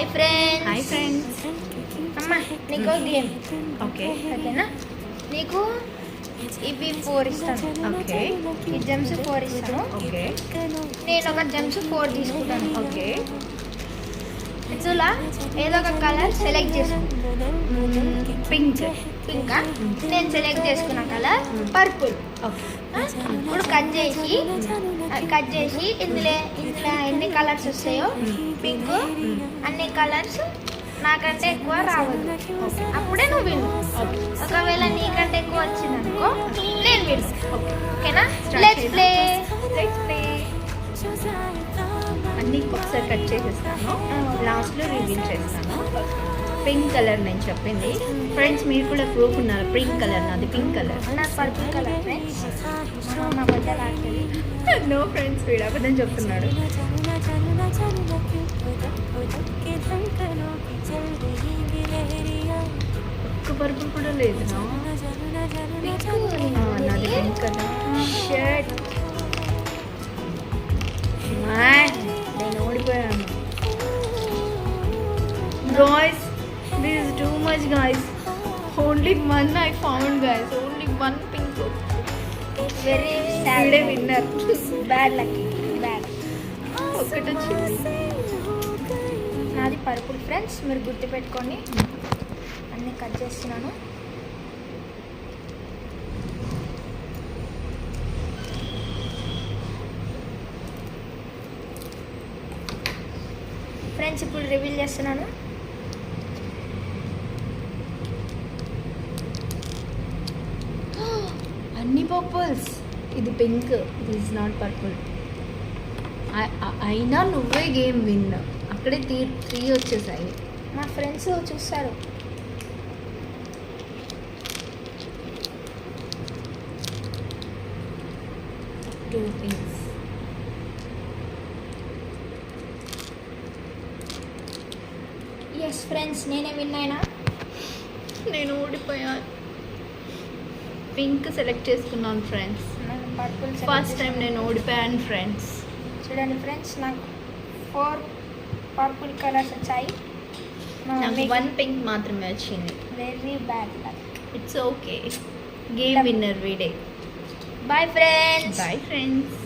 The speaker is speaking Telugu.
Hi friends. అమ్మా నీకు గేమ్ ఓకేనా? నీకు ఇవి 4 ఇస్తాను. ఓకే. ఈ జెమ్స్ 4 ఇస్తాను. ఓకే. నేను ఒక జెమ్స్ 4 తీసుకుంటాను. ఓకే. ఇట్లా ఏదో ఒక కలర్ సెలెక్ట్ చేసుకో. పింక్. పింకా? నేను సెలెక్ట్ చేసుకున్న కలర్ పర్పుల్. ఓకే. ఇప్పుడు కట్ చేసి ఇందులో ఎన్ని కలర్స్ వస్తాయో పింక్ అన్ని కలర్స్ నాకంటే ఎక్కువ రావద్దు. అప్పుడే నువ్వు విను. ఒకవేళ నీకంటే ఎక్కువ వచ్చిందనుకో నేను విను. ఓకేనా? Let's play. అన్నీ ఒకసారి కట్ చేసేస్తాను. లాస్ట్లో రివీల్ చేస్తాను. పింక్ కలర్ నేను చెప్పింది. ఫ్రెండ్స్ మీరు కూడా ప్రూఫ్ ఉన్నారు. పింక్ కలర్ నాది పింక్ కలర్. నాకు పర్పుల్ కలర్ ఫ్రెండ్స్. మా బద్దలు ఆడుతుంది. నో ఫ్రెండ్స్, వీడు అబద్ధం చెప్తున్నాడు. ఒక్క పర్పుల్ కూడా లేదు. నాది పింక్ కలర్ షర్ట్. నేను ఓడిపోయాను. Guys, this is too much, guys. Only one I found, guys. Only one pink. Very వీడే విన్నర్. Bad lucky. బ్యాడ్. ఒక్కటి వచ్చింది. నాది పర్పుల్ ఫ్రెండ్స్, మీరు గుర్తుపెట్టుకోండి. అన్నీ కట్ చేస్తున్నాను. ఫ్రెండ్స్ ఇప్పుడు రివీల్ చేస్తున్నాను. అన్ని పర్పుల్స్. ఇది పింక్. This not purple. అయినా నువ్వే గేమ్ విన్. అక్కడే 3 వచ్చేసాయి. మా ఫ్రెండ్స్ చూస్తారు. Two pinks. ఎస్ ఫ్రెండ్స్, నేనే విన్ అయినా. నేను ఓడిపోయాను. పింక్ సెలెక్ట్ చేసుకున్నాను ఫ్రెండ్స్. నేను పర్పుల్ ఫస్ట్ టైం నేను ఓడిపోయాను ఫ్రెండ్స్. చూడండి ఫ్రెండ్స్, నాకు 4 పర్పుల్ కలర్స్ వచ్చాయి. నాకు 1 పింక్ మాత్రమే వచ్చింది. Very bad luck. It's okay. Game winner వీడే. Bye friends. Bye friends.